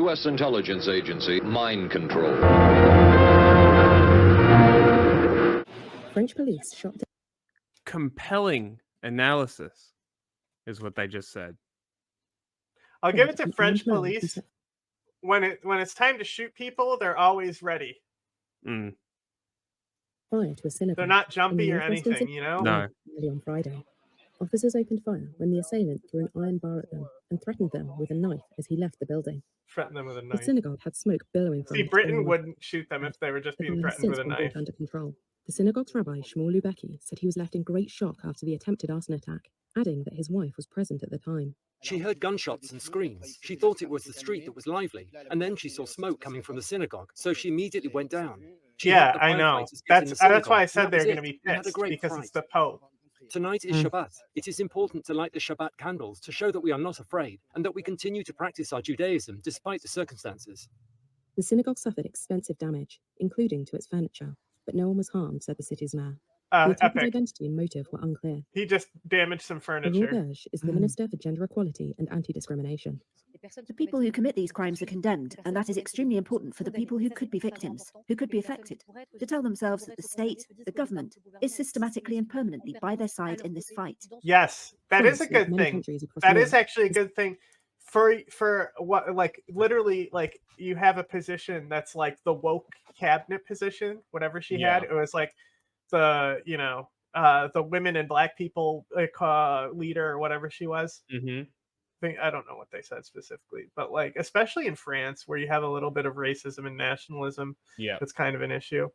U.S. intelligence agency, mind control. French police shot down. Compelling analysis is what they just said. I'll give it to French police. When it's time to shoot people, they're always ready. Mm. Fire to a synagogue. They're not jumpy or anything, you know? No. Early on Friday, officers opened fire when the assailant threw an iron bar at them and threatened them with a knife as he left the building. Threaten them with a The knife. synagogue had smoke billowing from See, it. Britain wouldn't shoot them if they were just The being fire has threatened with since a been knife. brought under control. The synagogue's rabbi, Shmuel Lubecki, said he was left in great shock after the attempted arson attack, adding that his wife was present at the time. She heard gunshots and screams. She thought it was the street that was lively, and then she saw smoke coming from the synagogue, so she immediately went down. Yeah, I know. That's why I said they're going to be pissed, because it's the Pope. Tonight is Shabbat. It is important to light the Shabbat candles to show that we are not afraid and that we continue to practice our Judaism despite the circumstances. The synagogue suffered extensive damage, including to its furniture, but no one was harmed, said the city's mayor. The attacker's identity and motive were unclear. He just damaged some furniture. Berge is the Minister for Gender Equality and Anti-Discrimination. The people who commit these crimes are condemned, and that is extremely important for the people who could be victims, who could be affected, to tell themselves that the state, the government, is systematically and permanently by their side in this fight. Yes, that is a good thing. That is actually a good thing. For what, like, literally, like, you have a position that's like the woke cabinet position, whatever she had. It was like the, you know, the women and black people leader or whatever she was. I don't know what they said specifically, but like, especially in France, where you have a little bit of racism and nationalism, that's kind of an issue.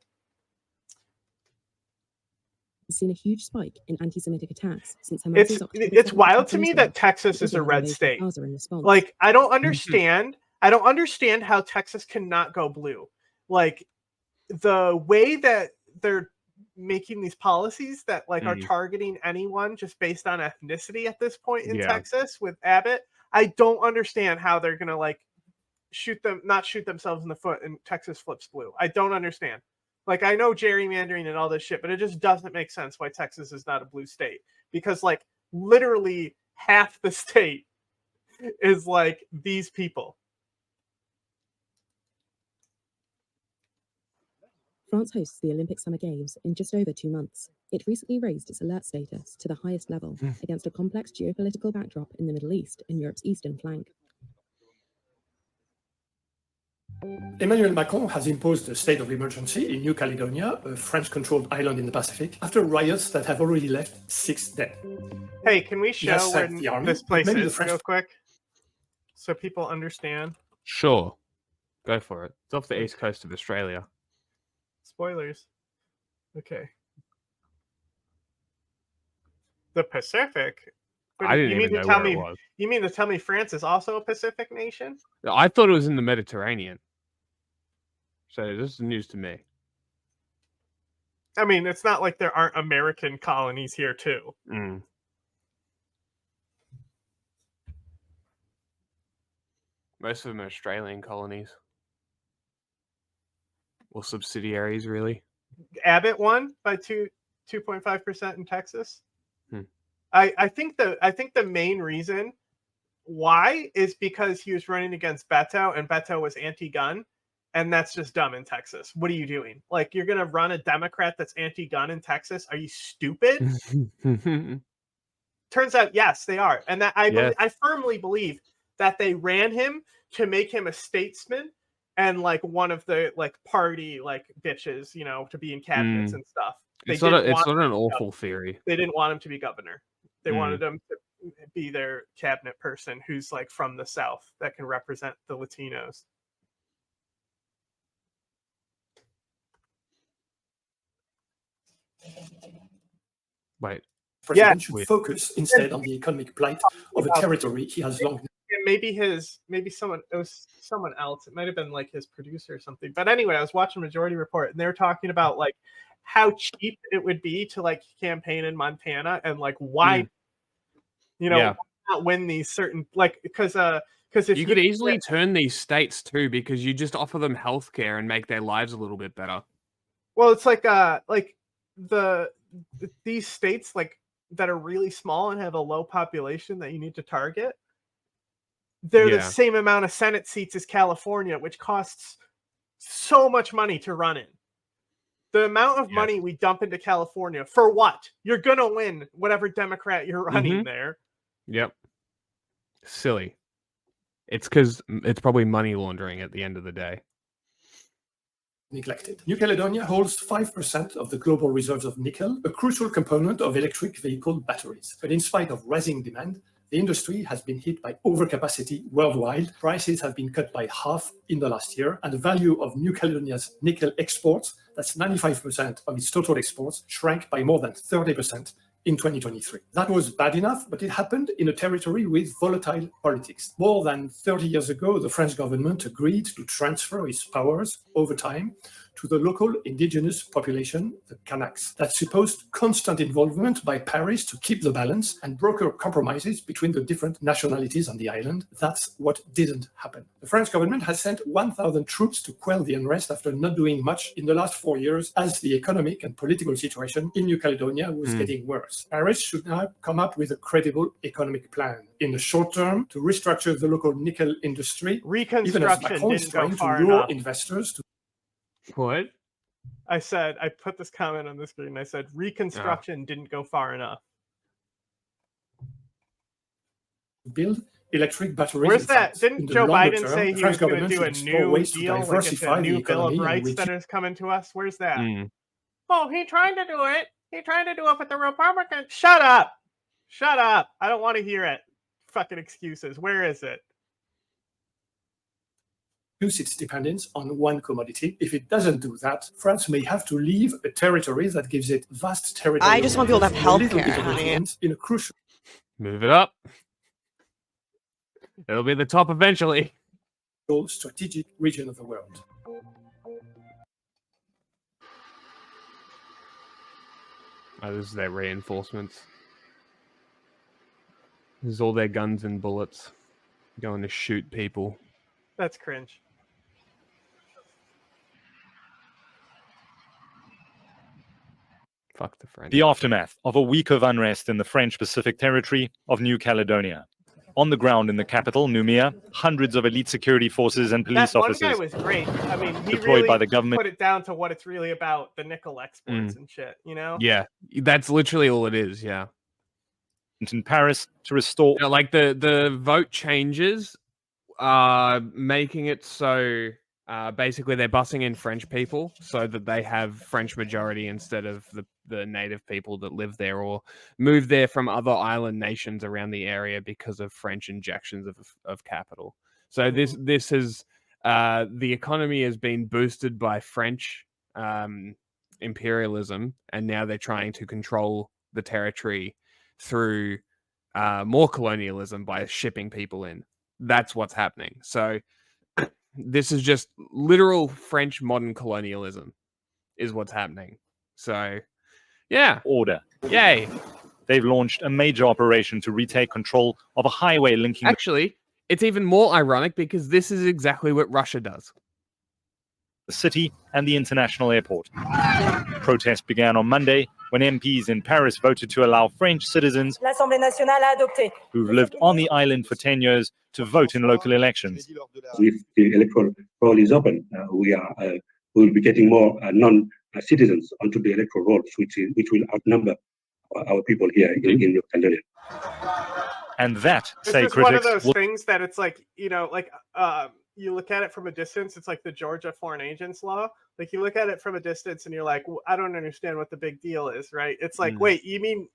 Seen a huge spike in anti-Semitic attacks since it's wild to me that Texas is a red state. Like, I don't understand. I don't understand how Texas cannot go blue. Like, the way that they're making these policies that like are targeting anyone just based on ethnicity at this point in Texas with Abbott, I don't understand how they're gonna like not shoot themselves in the foot and Texas flips blue. I don't understand. Like, I know gerrymandering and all this shit, but it just doesn't make sense why Texas is not a blue state. Because, like, literally half the state is, like, these people. France hosts the Olympic Summer Games in just over 2 months. It recently raised its alert status to the highest level against a complex geopolitical backdrop in the Middle East and Europe's eastern flank. Emmanuel Macron has imposed a state of emergency in New Caledonia, a French-controlled island in the Pacific, after riots that have already left 6 dead. Hey, can we show where this place is real quick? So people understand? Sure. Go for it. It's off the east coast of Australia. Spoilers. Okay. The Pacific? I didn't even know where it was. You mean to tell me France is also a Pacific nation? I thought it was in the Mediterranean. So this is news to me. I mean, it's not like there aren't American colonies here too. Most of them are Australian colonies. Or subsidiaries, really. Abbott won by 2.5% in Texas. I think the main reason why is because he was running against Beto, and Beto was anti-gun, and that's just dumb in Texas. What are you doing? Like, you're gonna run a Democrat that's anti-gun in Texas? Are you stupid? Turns out, yes, they are, and that I firmly believe that they ran him to make him a statesman and like one of the like party like bitches, you know, to be in cabinets and stuff. It's not an awful theory. They didn't want him to be governor. They wanted him to be their cabinet person who's like from the South that can represent the Latinos. Wait. President should focus instead on the economic plight of a territory he has long. Maybe someone else. It might have been like his producer or something. But anyway, I was watching Majority Report, and they were talking about like how cheap it would be to like campaign in Montana, and like why, not win these certain like because if you could easily turn these states too, because you just offer them healthcare and make their lives a little bit better. Well, it's like these states like that are really small and have a low population that you need to target. they're the same amount of Senate seats as California, which costs so much money to run in. The amount of money we dump into California, for what? You're going to win whatever Democrat you're running there. Yep. Silly. It's because it's probably money laundering at the end of the day. Neglected. New Caledonia holds 5% of the global reserves of nickel, a crucial component of electric vehicle batteries. But in spite of rising demand, the industry has been hit by overcapacity worldwide. Prices have been cut by half in the last year, and the value of New Caledonia's nickel exports, that's 95% of its total exports, shrank by more than 30% in 2023. That was bad enough, but it happened in a territory with volatile politics. More than 30 years ago, the French government agreed to transfer its powers over time to the local indigenous population, the Kanaks. That supposed constant involvement by Paris to keep the balance and broker compromises between the different nationalities on the island. That's what didn't happen. The French government has sent 1,000 troops to quell the unrest after not doing much in the last 4 years as the economic and political situation in New Caledonia was getting worse. Paris should now come up with a credible economic plan in the short term to restructure the local nickel industry, even as Macron is trying to lure investors to. What? I put this comment on the screen. I said, reconstruction didn't go far enough. Build electric batteries. Where's that? Didn't Joe Biden say he was going to do a new deal, like it's a new Bill of Rights that is coming to us? Where's that? Oh, he tried to do it. He tried to do it with the Republicans. Shut up. Shut up. I don't want to hear it. Fucking excuses. Where is it? Reduce its dependence on one commodity. If it doesn't do that, France may have to leave a territory that gives it vast territory. I just want people to have healthcare. In a crucial. Move it up. It'll be the top eventually. Strategic region of the world. Oh, this is their reinforcements. This is all their guns and bullets going to shoot people. That's cringe. Fuck the French. The aftermath of a week of unrest in the French Pacific territory of New Caledonia. On the ground in the capital, Nouméa, hundreds of elite security forces and police officers. That one guy was great. I mean, he deployed really by the government. Put it down to what it's really about, the nickel exports and shit, you know? Yeah, that's literally all it is, yeah. In Paris to restore... You know, like the vote changes making it so... basically, they're bussing in French people so that they have French majority instead of the native people that live there or move there from other island nations around the area because of French injections of capital. So this has the economy has been boosted by French imperialism, and now they're trying to control the territory through more colonialism by shipping people in. That's what's happening. So this is just literal French modern colonialism is what's happening. So, yeah. Order. Yay. They've launched a major operation to retake control of a highway linking... Actually, it's even more ironic because this is exactly what Russia does. The city and the international airport. Protests began on Monday when MPs in Paris voted to allow French citizens who've lived on the island for 10 years to vote in local elections. If the electoral roll is open, we will be getting more non-citizens onto the electoral rolls, which will outnumber our people here in New Caledonia. And that, say it's critics, one of those things that it's like, you know, like you look at it from a distance, it's like the Georgia Foreign Agents Law. Like you look at it from a distance and you're like, well, I don't understand what the big deal is, right? It's like, wait, you mean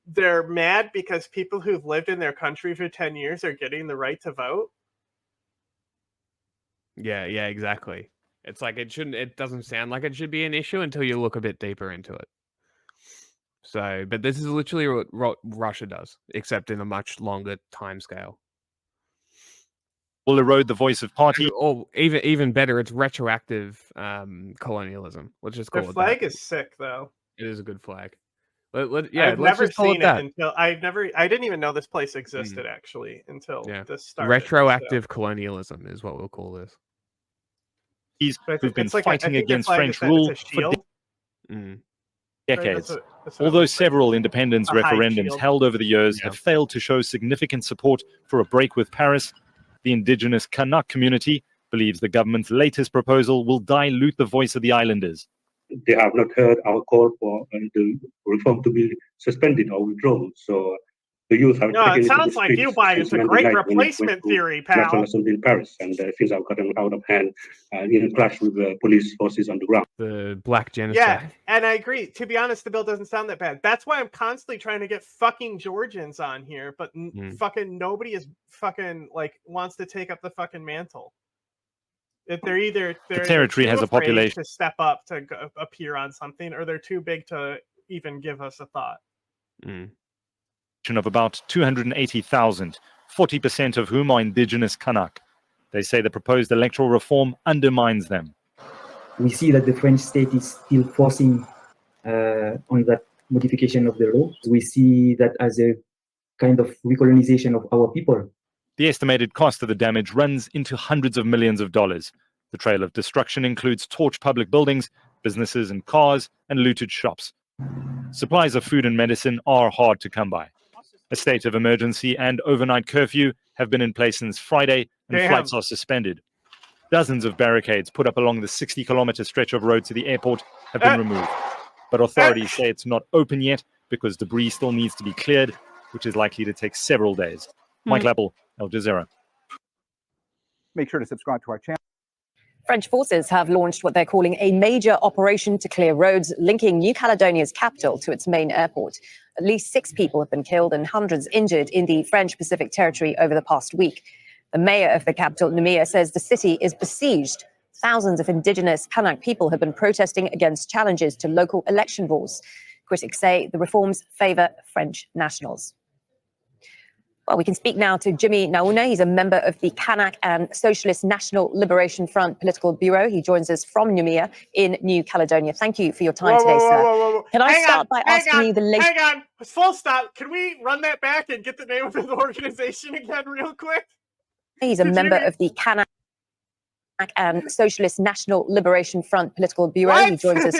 they're mad because people who've lived in their country for 10 years are getting the right to vote? Yeah, exactly. It's like it doesn't sound like it should be an issue until you look a bit deeper into it. So, but this is literally what Russia does, except in a much longer time scale. Will erode the voice of party. Or even better, it's retroactive colonialism. Let's just call it that. The flag is sick, though. It is a good flag. I've never seen it until I didn't even know this place existed actually until this started. Retroactive colonialism is what we'll call this. Who've been fighting against French rule for decades. Although several independence referendums held over the years have failed to show significant support for a break with Paris, The indigenous Kanak community believes the government's latest proposal will dilute the voice of the islanders. They have not heard our call for the reform to be suspended or withdrawn. So the youth have taken it it to the sounds like you, streets Biden. since It's a Monday great night when it went replacement to theory, National pal. Assembly in Paris, and things have gotten out of hand in a clash with police forces on the ground. The black genocide. Yeah, and I agree. To be honest, the bill doesn't sound that bad. That's why I'm constantly trying to get fucking Georgians on here, but fucking nobody is fucking like wants to take up the fucking mantle. If they're The territory has a population to step up to appear on something, or they're too big to even give us a thought. Of about 280,000, 40% of whom are indigenous Kanak. They say the proposed electoral reform undermines them. We see that the French state is still forcing on that modification of the law. We see that as a kind of recolonization of our people. The estimated cost of the damage runs into hundreds of millions of dollars. The trail of destruction includes torched public buildings, businesses and cars, and looted shops. Supplies of food and medicine are hard to come by. A state of emergency and overnight curfew have been in place since Friday, and flights are suspended. Dozens of barricades put up along the 60-kilometer stretch of road to the airport have been removed. But authorities say it's not open yet because debris still needs to be cleared, which is likely to take several days. Mike Lappel, Al Jazeera. Make sure to subscribe to our channel. French forces have launched what they're calling a major operation to clear roads linking New Caledonia's capital to its main airport. At least 6 people have been killed and hundreds injured in the French Pacific territory over the past week. The mayor of the capital, Nouméa, says the city is besieged. Thousands of indigenous Kanak people have been protesting against challenges to local election rules. Critics say the reforms favor French nationals. Well, we can speak now to Jimmy Nauna. He's a member of the Kanak and Socialist National Liberation Front Political Bureau. He joins us from Nouméa in New Caledonia. Thank you for your time today, sir. Can I start by asking you the latest... Hang on, full stop. Can we run that back and get the name of the organization again real quick? He's a member of the Kanak and Socialist National Liberation Front Political Bureau. He joins us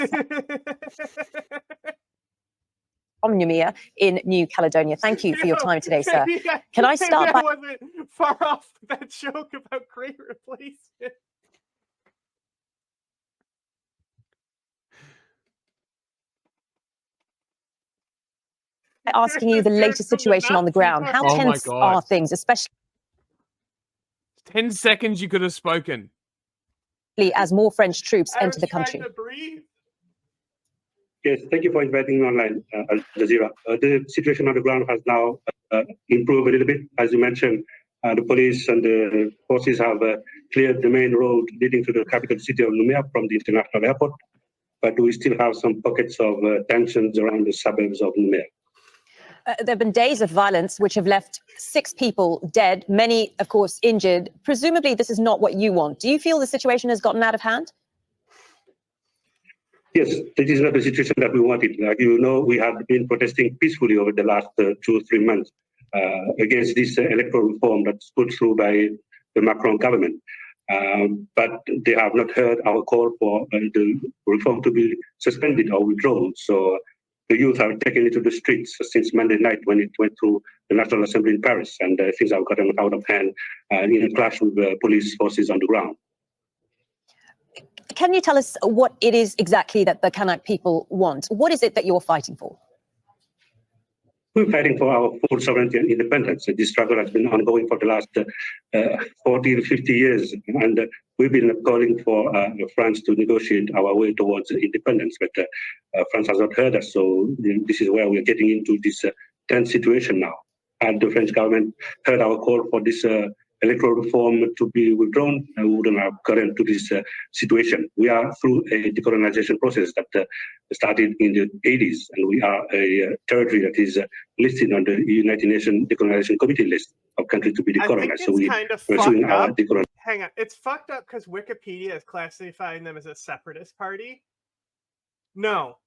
from Nouméa in New Caledonia. Thank you for your time today, sir. Can I start by... I wasn't far off that joke about great replacement. asking you the latest situation on the ground? How tense are things, especially 10 seconds you could have spoken. as more French troops enter the country? Yes, thank you for inviting me online, Al Jazeera. The situation on the ground has now improved a little bit. As you mentioned, the police and the forces have cleared the main road leading to the capital city of Nouméa from the international airport, but we still have some pockets of tensions around the suburbs of Nouméa. There have been days of violence which have left 6 people dead, many, of course, injured. Presumably, this is not what you want. Do you feel the situation has gotten out of hand? Yes, this is not the situation that we wanted. Like you know, we have been protesting peacefully over the last 2 or 3 months against this electoral reform that's put through by the Macron government. But they have not heard our call for the reform to be suspended or withdrawn. So the youth have taken it to the streets since Monday night when it went through the National Assembly in Paris, and things have gotten out of hand in a clash with police forces on the ground. Can you tell us what it is exactly that the Kanak people want? What is it that you're fighting for? We're fighting for our full sovereignty and independence. This struggle has been ongoing for the last 40 to 50 years, and we've been calling for France to negotiate our way towards independence, but France has not heard us, so this is where we're getting into this tense situation now. Had the French government heard our call for this electoral reform to be withdrawn, we wouldn't have gotten to this situation. We are through a decolonization process that started in the 80s, and we are a territory that is listed on the United Nations Decolonization Committee list of countries to be decolonized. So we are pursuing our decolonization. Hang on, it's fucked up because Wikipedia is classifying them as a separatist party. No.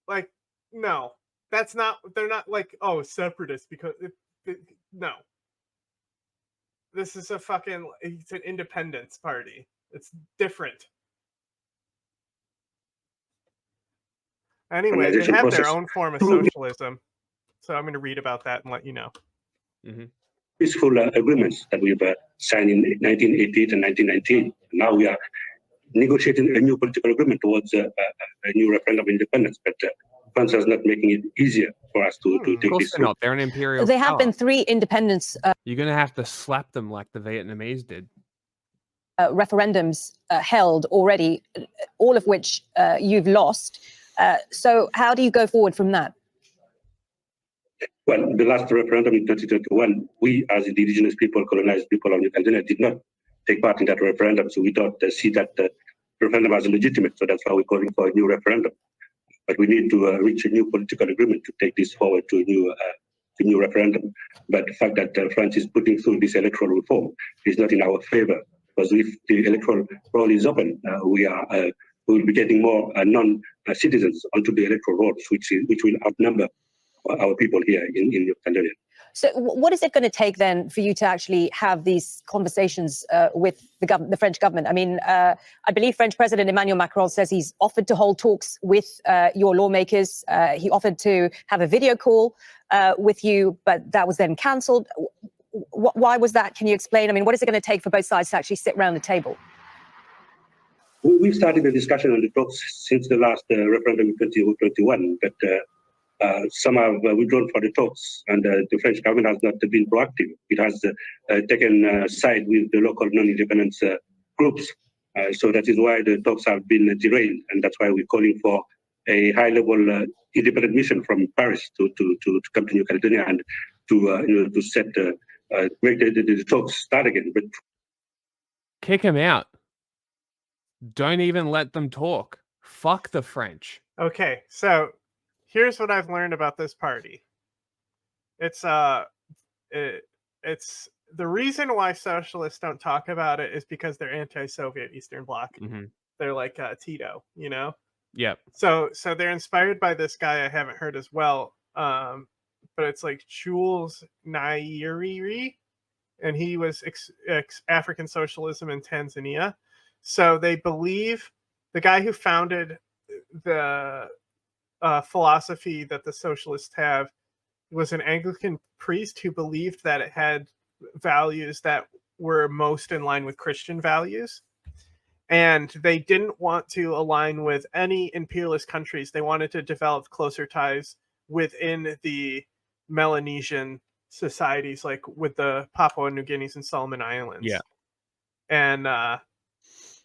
Like, no. That's not, they're not like, oh, separatist because, no. This is a fucking, it's an independence party. It's different. Anyway, they have their own form of socialism. So I'm going to read about that and let you know. Mm-hmm. peaceful agreements that we've signed in 1988 and 1998. Now we are negotiating a new political agreement towards a new referendum of independence, but France is not making it easier for us to take Of course this. they're not. They're an imperial There have power. been 3 independence You're going to have to slap them like the Vietnamese did. referendums held already, all of which you've lost. So how do you go forward from that? Well, the last referendum in 2021, we as indigenous people, colonized people of New Caledonia, did not take part in that referendum. So we don't see that referendum as legitimate. So that's why we're calling for a new referendum. But we need to reach a new political agreement to take this forward to a new referendum. But the fact that France is putting through this electoral reform is not in our favor, because if the electoral roll is open, we will be getting more non-citizens onto the electoral rolls, which will outnumber our people here in New Caledonia. So what is it going to take then for you to actually have these conversations with the French government? I mean, I believe French President Emmanuel Macron says he's offered to hold talks with your lawmakers. He offered to have a video call with you, but that was then cancelled. Why was that? Can you explain? I mean, what is it going to take for both sides to actually sit around the table? We've started the discussion on the talks since the last referendum in 2021, but some have withdrawn for the talks, and the French government has not been proactive. It has taken side with the local non-independence groups. So that is why the talks have been derailed, and that's why we're calling for a high-level independent mission from Paris to come to New Caledonia and to set make the talks start again. But kick him out. Don't even let them talk. Fuck the French. Okay, so here's what I've learned about this party. It's the reason why socialists don't talk about it is because they're anti-Soviet Eastern Bloc. Mm-hmm. They're like Tito, you know. Yep. So they're inspired by this guy I haven't heard as well, but it's like Jules Nyerere, and he was African socialism in Tanzania. So they believe the guy who founded the philosophy that the socialists have was an Anglican priest who believed that it had values that were most in line with Christian values. And they didn't want to align with any imperialist countries. They wanted to develop closer ties within the Melanesian societies, like with the Papua New Guineas and Solomon Islands. Yeah. And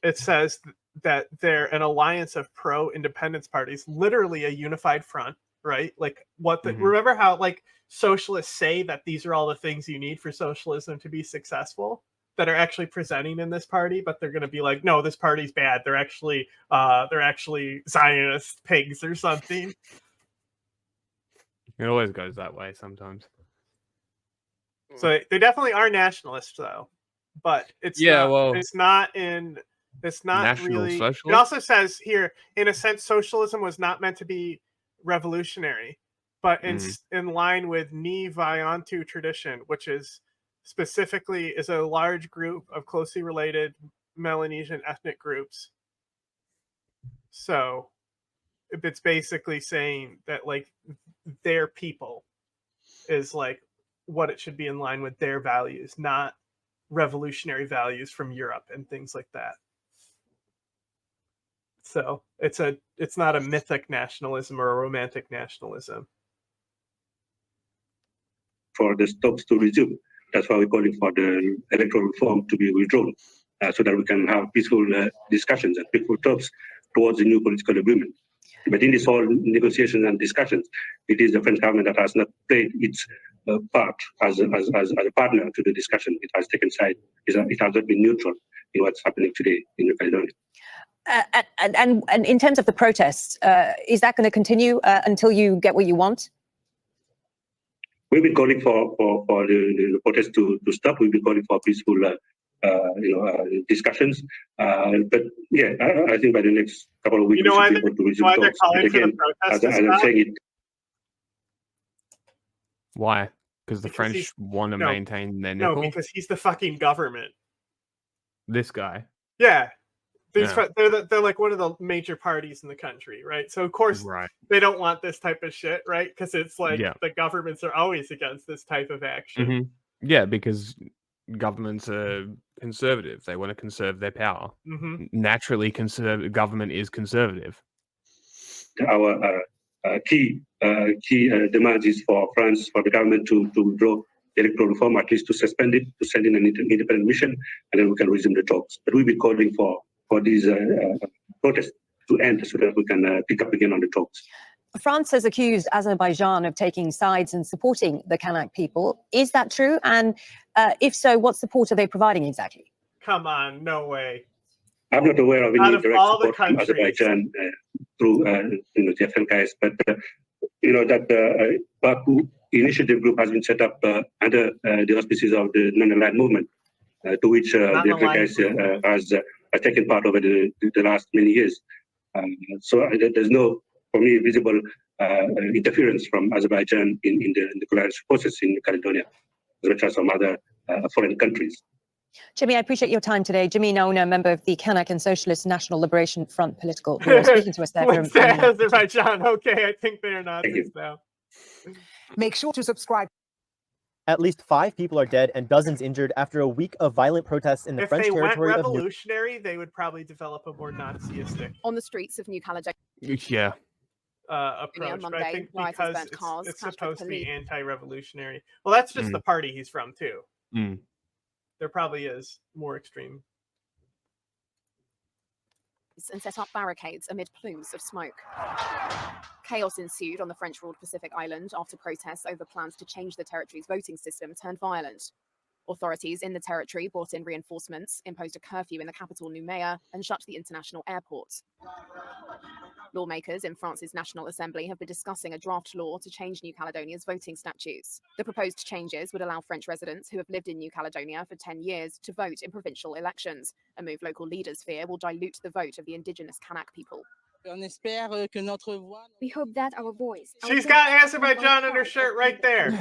it says that they're an alliance of pro-independence parties, literally a unified front, right? Like what the, remember how like socialists say that these are all the things you need for socialism to be successful, that are actually presenting in this party, but they're going to be like, no, this party's bad. They're actually Zionist pigs or something. It always goes that way sometimes. So they definitely are nationalists, though. But it's not National really. Socialist? It also says here, in a sense, socialism was not meant to be revolutionary, but in line with Ni Vayantu tradition, which is specifically is a large group of closely related Melanesian ethnic groups. So it's basically saying that like their people is like what it should be in line with their values, not revolutionary values from Europe and things like that. So it's not a mythic nationalism or a romantic nationalism. For the talks to resume, that's why we're calling for the electoral reform to be withdrawn, so that we can have peaceful discussions and peaceful talks towards a new political agreement. But in this whole negotiations and discussions, it is the French government that has not played its part as a partner to the discussion. It has taken side. It has not been neutral in what's happening today in New Caledonia. And in terms of the protests, is that going to continue until you get what you want? We've been calling for the protests to stop. We've been calling for peaceful discussions. But yeah, I think by the next couple of weeks, we should be able to resume talks. But again, as I'm saying it. Why? Because the French want to maintain their nickel? No, because he's the fucking government. This guy? Yeah. They're like one of the major parties in the country, right? So of course they don't want this type of shit, right? Because it's like the governments are always against this type of action. Yeah, because governments are conservative. They want to conserve their power. Naturally, government is conservative. Our key demand is for France, for the government to withdraw the electoral reform, at least to suspend it, to send in an independent mission, and then we can resume the talks. But we'll be calling for these protests to end so that we can pick up again on the talks. France has accused Azerbaijan of taking sides and supporting the Kanak people. Is that true? And if so, what support are they providing exactly? Come on, no way. I'm not aware of any direct support from countries. Azerbaijan through the FNKS, but that Baku Initiative Group has been set up under the auspices of the Non-Aligned Movement, to which the FNKS has taken part over the last many years. So there's no, for me, visible interference from Azerbaijan in the coalition process in Caledonia, as well as some other foreign countries. Jimmy, I appreciate your time today. Jimmy Nauna, member of the Kanak and Socialist National Liberation Front political bureau, speaking to us there from Azerbaijan. Okay, I think they're Nazis now. Make sure to subscribe. At least 5 people are dead and dozens injured after a week of violent protests in the French territory of. If they went revolutionary, they would probably develop a more Nazistic. On the streets of New Caledonia. Yeah. Approach, but I think because it's supposed to be anti-revolutionary. Well, that's just the party he's from too. There probably is more extreme. And set up barricades amid plumes of smoke. Chaos ensued on the French-ruled Pacific Island after protests over plans to change the territory's voting system turned violent. Authorities in the territory brought in reinforcements, imposed a curfew in the capital Nouméa, and shut the international airport. Lawmakers in France's National Assembly have been discussing a draft law to change New Caledonia's voting statutes. The proposed changes would allow French residents who have lived in New Caledonia for 10 years to vote in provincial elections, a move local leaders fear will dilute the vote of the indigenous Kanak people. We hope that our voice. She's got Azerbaijan on her shirt right there.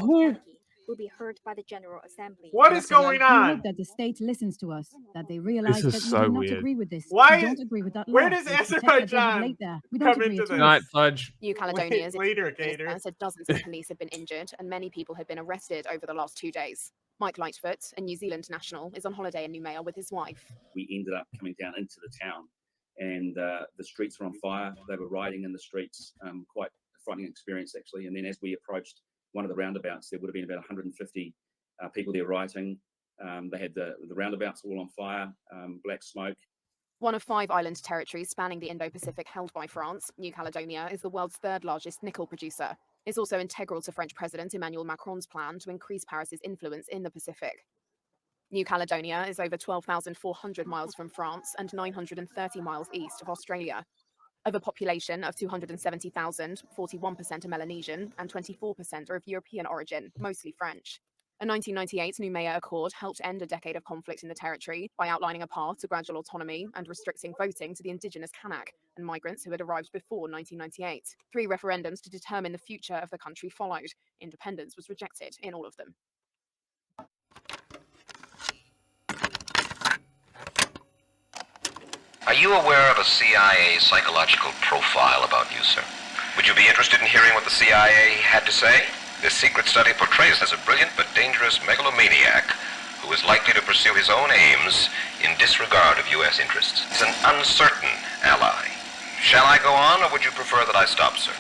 Will be heard by the General Assembly. What is going on? We hope that the state listens to us, that they realize that we so do not weird. agree with this. Why? We don't agree with that Where law. does We protect Azerbaijan there. We don't come agree into at this? all. Night, Fudge. New Caledonia's later, Gator. said dozens of police have been injured and many people have been arrested over the last 2 days. Mike Lightfoot, a New Zealand national, is on holiday in Nouméa with his wife. We ended up coming down into the town and the streets were on fire. They were riding in the streets, quite a frightening experience actually. And then as we approached one of the roundabouts, there would have been about 150 people there rioting. They had the roundabouts all on fire, black smoke. One of 5 island territories spanning the Indo-Pacific held by France, New Caledonia is the world's 3rd largest nickel producer. It's also integral to French President Emmanuel Macron's plan to increase Paris's influence in the Pacific. New Caledonia is over 12,400 miles from France and 930 miles east of Australia. Of a population of 270,000, 41% are Melanesian and 24% are of European origin, mostly French. A 1998 Nouméa Accord helped end a decade of conflict in the territory by outlining a path to gradual autonomy and restricting voting to the indigenous Kanak and migrants who had arrived before 1998. 3 referendums to determine the future of the country followed. Independence was rejected in all of them. Are you aware of a CIA psychological profile about you, sir? Would you be interested in hearing what the CIA had to say? This secret study portrays as a brilliant but dangerous megalomaniac who is likely to pursue his own aims in disregard of U.S. interests. He's an uncertain ally. Shall I go on, or would you prefer that I stop, sir?